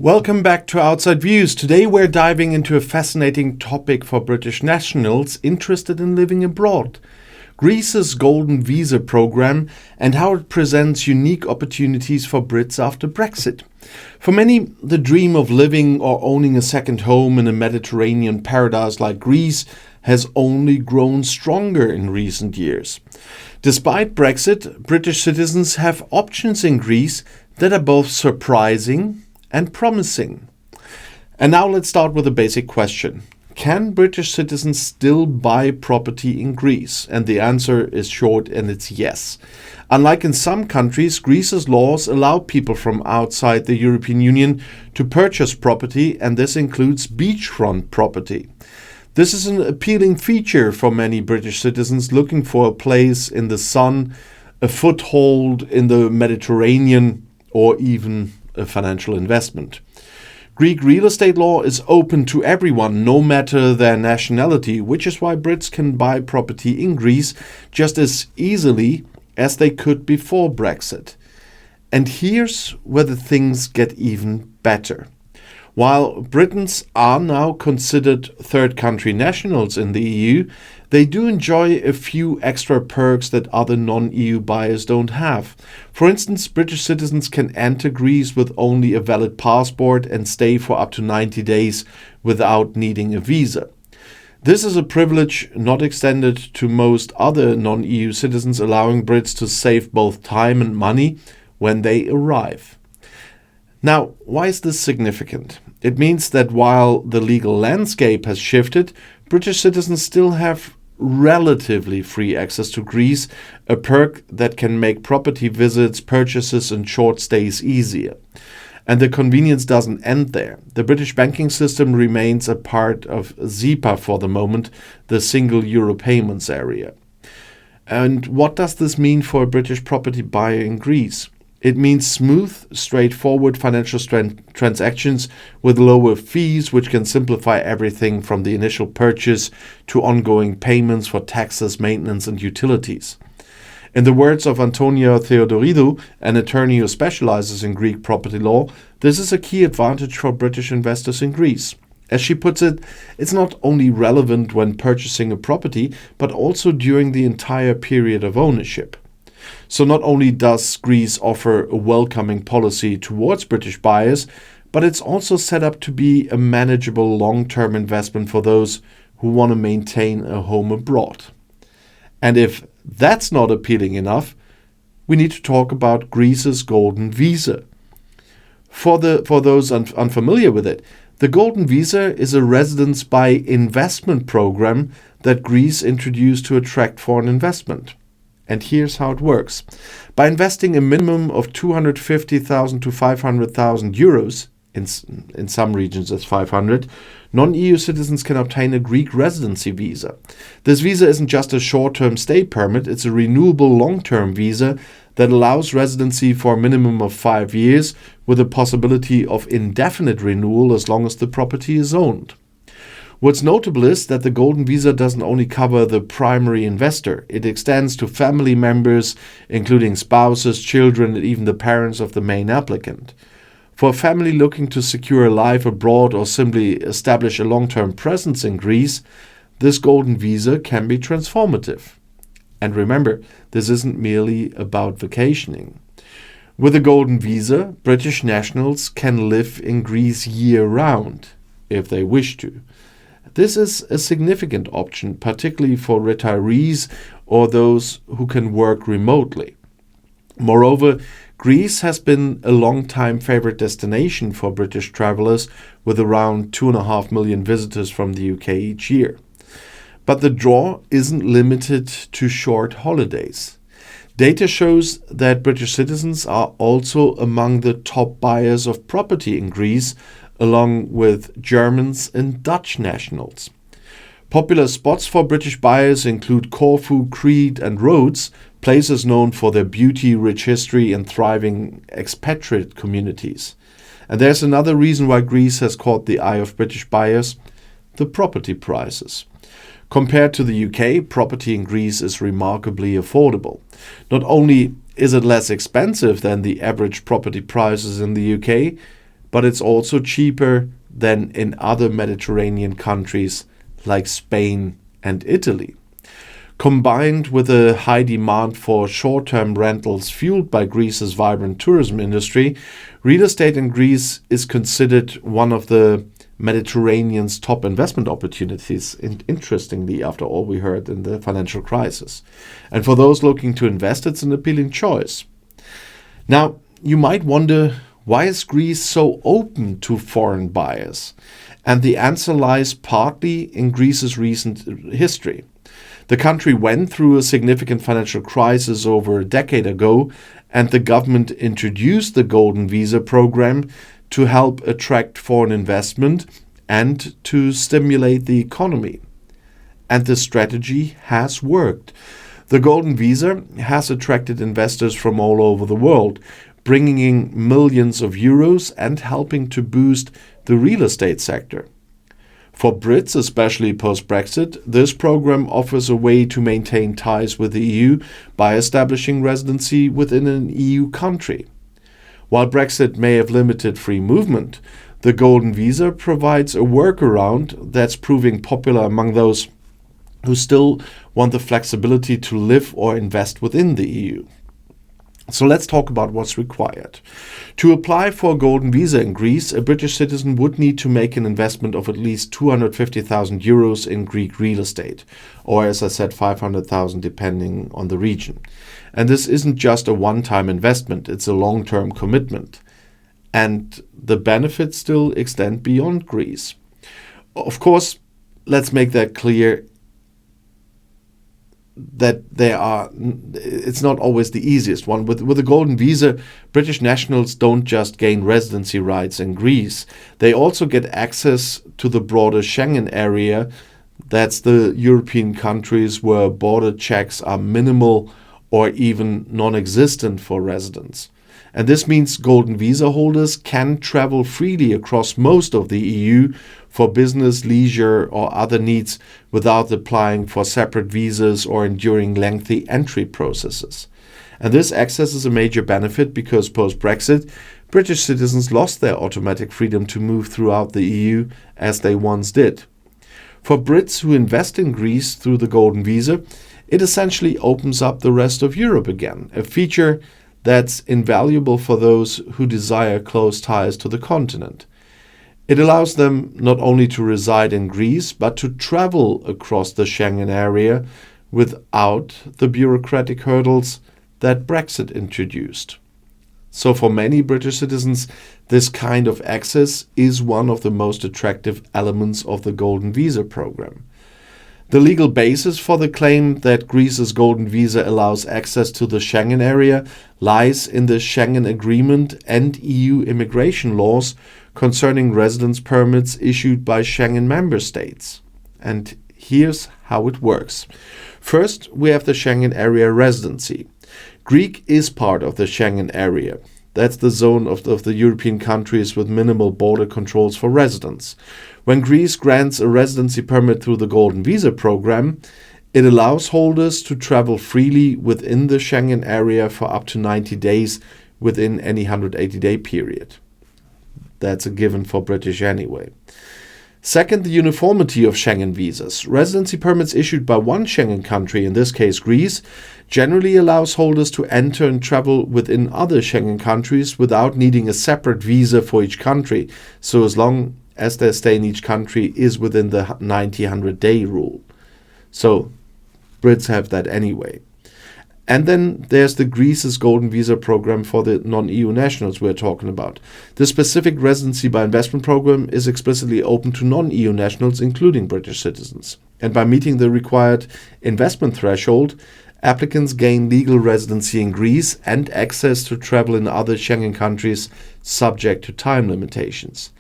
Welcome back to Outside Views. Today we're diving into a fascinating topic for British nationals interested in living abroad. Greece's Golden Visa program and how it presents unique opportunities for Brits after Brexit. For many, the dream of living or owning a second home in a Mediterranean paradise like Greece has only grown stronger in recent years. Despite Brexit, British citizens have options in Greece that are both surprising and promising. And now let's start with a basic question. Can British citizens still buy property in Greece? And the answer is short and it's yes. Unlike in some countries, Greece's laws allow people from outside the European Union to purchase property, and this includes beachfront property. This is an appealing feature for many British citizens looking for a place in the sun, a foothold in the Mediterranean, or even a financial investment. Greek real estate law is open to everyone, no matter their nationality, which is why Brits can buy property in Greece just as easily as they could before Brexit. And here's where the things get even better. While Britons are now considered third country nationals in the EU, they do enjoy a few extra perks that other non-EU buyers don't have. For instance, British citizens can enter Greece with only a valid passport and stay for up to 90 days without needing a visa. This is a privilege not extended to most other non-EU citizens, allowing Brits to save both time and money when they arrive. Now, why is this significant? It means that while the legal landscape has shifted, British citizens still have relatively free access to Greece, a perk that can make property visits, purchases, and short stays easier. And the convenience doesn't end there. The British banking system remains a part of SEPA for the moment, the single euro payments area. And what does this mean for a British property buyer in Greece? It means smooth, straightforward financial transactions with lower fees, which can simplify everything from the initial purchase to ongoing payments for taxes, maintenance, and utilities. In the words of Antonia Theodoridou, an attorney who specializes in Greek property law, this is a key advantage for British investors in Greece. As she puts it, it's not only relevant when purchasing a property, but also during the entire period of ownership. So not only does Greece offer a welcoming policy towards British buyers, but it's also set up to be a manageable long-term investment for those who want to maintain a home abroad. And if that's not appealing enough, we need to talk about Greece's Golden Visa. For those unfamiliar with it, the Golden Visa is a residence by investment program that Greece introduced to attract foreign investment. And here's how it works. By investing a minimum of 250,000 to 500,000 euros, in some regions it's 500, non-EU citizens can obtain a Greek residency visa. This visa isn't just a short-term stay permit, it's a renewable long-term visa that allows residency for a minimum of 5 years with a possibility of indefinite renewal as long as the property is owned. What's notable is that the Golden Visa doesn't only cover the primary investor, it extends to family members, including spouses, children, and even the parents of the main applicant. For a family looking to secure a life abroad or simply establish a long-term presence in Greece, this Golden Visa can be transformative. And remember, this isn't merely about vacationing. With a Golden Visa, British nationals can live in Greece year-round, if they wish to. This is a significant option, particularly for retirees or those who can work remotely. Moreover, Greece has been a long-time favorite destination for British travelers, with around 2.5 million visitors from the UK each year. But the draw isn't limited to short holidays. Data shows that British citizens are also among the top buyers of property in Greece, along with Germans and Dutch nationals. Popular spots for British buyers include Corfu, Crete, and Rhodes, places known for their beauty, rich history, and thriving expatriate communities. And there's another reason why Greece has caught the eye of British buyers: the property prices. Compared to the UK, property in Greece is remarkably affordable. Not only is it less expensive than the average property prices in the UK, but it's also cheaper than in other Mediterranean countries like Spain and Italy. Combined with a high demand for short-term rentals fueled by Greece's vibrant tourism industry, real estate in Greece is considered one of the Mediterranean's top investment opportunities, interestingly, after all we heard in the financial crisis. And for those looking to invest, it's an appealing choice. Now, you might wonder, why is Greece so open to foreign buyers? And the answer lies partly in Greece's recent history. The country went through a significant financial crisis over a decade ago, and the government introduced the Golden Visa program to help attract foreign investment and to stimulate the economy. And the strategy has worked. The Golden Visa has attracted investors from all over the world, bringing in millions of euros and helping to boost the real estate sector. For Brits, especially post-Brexit, this program offers a way to maintain ties with the EU by establishing residency within an EU country. While Brexit may have limited free movement, the Golden Visa provides a workaround that's proving popular among those who still want the flexibility to live or invest within the EU. So let's talk about what's required. To apply for a Golden Visa in Greece, a British citizen would need to make an investment of at least 250,000 euros in Greek real estate, or as I said, 500,000 depending on the region. And this isn't just a one-time investment, it's a long-term commitment. And the benefits still extend beyond Greece. Of course, let's make that clear, that it's not always the easiest one. With a Golden Visa, British nationals don't just gain residency rights in Greece. They also get access to the broader Schengen area. That's the European countries where border checks are minimal or even non-existent for residents. And this means Golden Visa holders can travel freely across most of the EU for business, leisure, or other needs without applying for separate visas or enduring lengthy entry processes. And this access is a major benefit because post-Brexit, British citizens lost their automatic freedom to move throughout the EU as they once did. For Brits who invest in Greece through the Golden Visa, it essentially opens up the rest of Europe again, a feature that's invaluable for those who desire close ties to the continent. It allows them not only to reside in Greece, but to travel across the Schengen area without the bureaucratic hurdles that Brexit introduced. So for many British citizens, this kind of access is one of the most attractive elements of the Golden Visa program. The legal basis for the claim that Greece's Golden Visa allows access to the Schengen area lies in the Schengen Agreement and EU immigration laws concerning residence permits issued by Schengen member states. And here's how it works. First, we have the Schengen area residency. Greece is part of the Schengen area. That's the zone of the European countries with minimal border controls for residents. When Greece grants a residency permit through the Golden Visa program, it allows holders to travel freely within the Schengen area for up to 90 days within any 180-day period. That's a given for British anyway. Second, the uniformity of Schengen visas. Residency permits issued by one Schengen country, in this case Greece, generally allows holders to enter and travel within other Schengen countries without needing a separate visa for each country, so as long as their stay in each country is within the 100-day rule. So Brits have that anyway. And then there's the Greece's Golden Visa program for the non-EU nationals we're talking about. The specific residency by investment program is explicitly open to non-EU nationals, including British citizens. And by meeting the required investment threshold, applicants gain legal residency in Greece and access to travel in other Schengen countries subject to time limitations.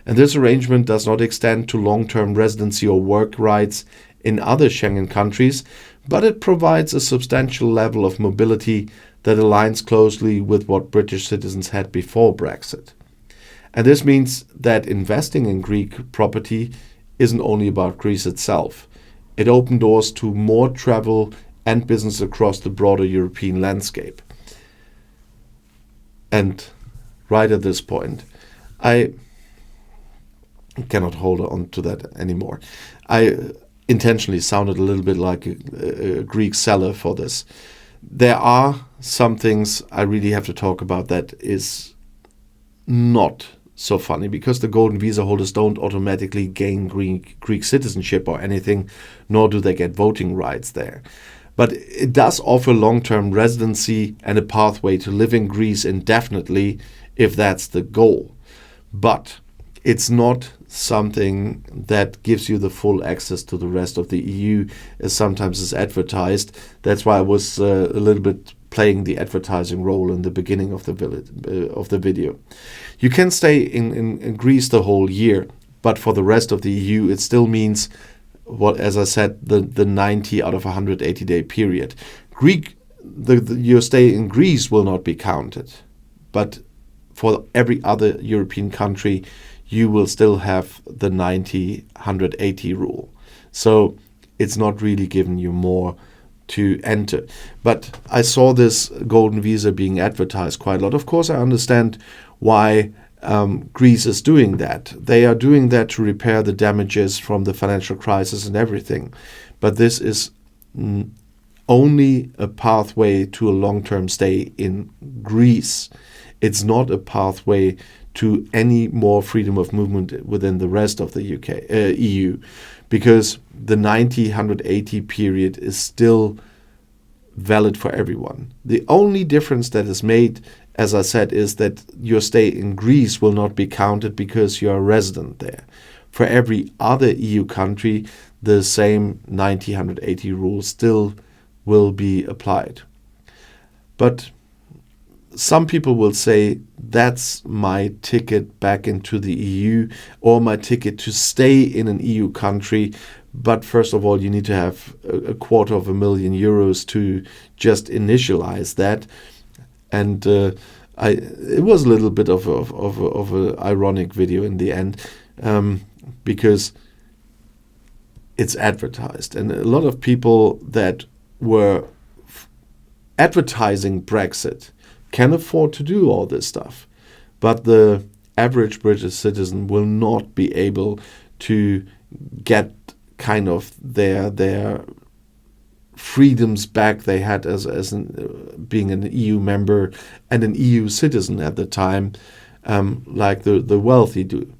And this arrangement does not extend to long-term residency or work rights in other Schengen countries, but it provides a substantial level of mobility that aligns closely with what British citizens had before Brexit. And this means that investing in Greek property isn't only about Greece itself. It opened doors to more travel and business across the broader European landscape. And right at this point, I cannot hold on to that anymore. I intentionally sounded a little bit like a Greek seller for this. There are some things I really have to talk about that is not so funny, because the golden visa holders don't automatically gain Greek citizenship or anything, nor do they get voting rights there. But it does offer long-term residency and a pathway to live in Greece indefinitely if that's the goal. But it's not something that gives you the full access to the rest of the EU, as sometimes is advertised. That's why I was a little bit playing the advertising role in the beginning of the video. You can stay in Greece the whole year, but for the rest of the EU, it still means, what, as I said, the 90 out of 180-day period. Your stay in Greece will not be counted, but for every other European country, you will still have the 90-180 rule. So it's not really giving you more to enter. But I saw this golden visa being advertised quite a lot. Of course, I understand why Greece is doing that. They are doing that to repair the damages from the financial crisis and everything. But this is only a pathway to a long-term stay in Greece. It's not a pathway to any more freedom of movement within the rest of the EU, because the 90-180 period is still valid for everyone. The only difference that is made, as I said, is that your stay in Greece will not be counted because you're a resident there. For every other EU country, the same 90-180 rule still will be applied. But some people will say, that's my ticket back into the EU, or my ticket to stay in an EU country. But first of all, you need to have a €250,000 to just initialize that. And it was a little bit of an ironic video in the end, because it's advertised. And a lot of people that were advertising Brexit can afford to do all this stuff. But the average British citizen will not be able to get kind of their freedoms back they had as being an EU member and an EU citizen at the time, like the wealthy do.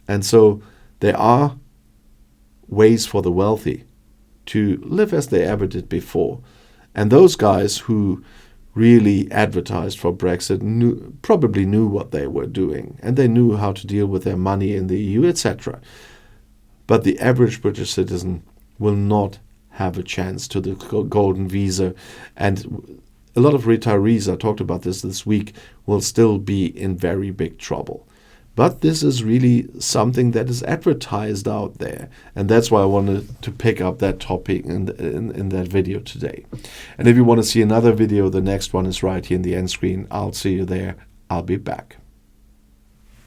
And so there are ways for the wealthy to live as they ever did before. And those guys who really advertised for Brexit probably knew what they were doing, and they knew how to deal with their money in the EU, etc. But the average British citizen will not have a chance to the golden visa, and a lot of retirees, I talked about this week, will still be in very big trouble. But this is really something that is advertised out there. And that's why I wanted to pick up that topic in that video today. And if you want to see another video, the next one is right here in the end screen. I'll see you there. I'll be back.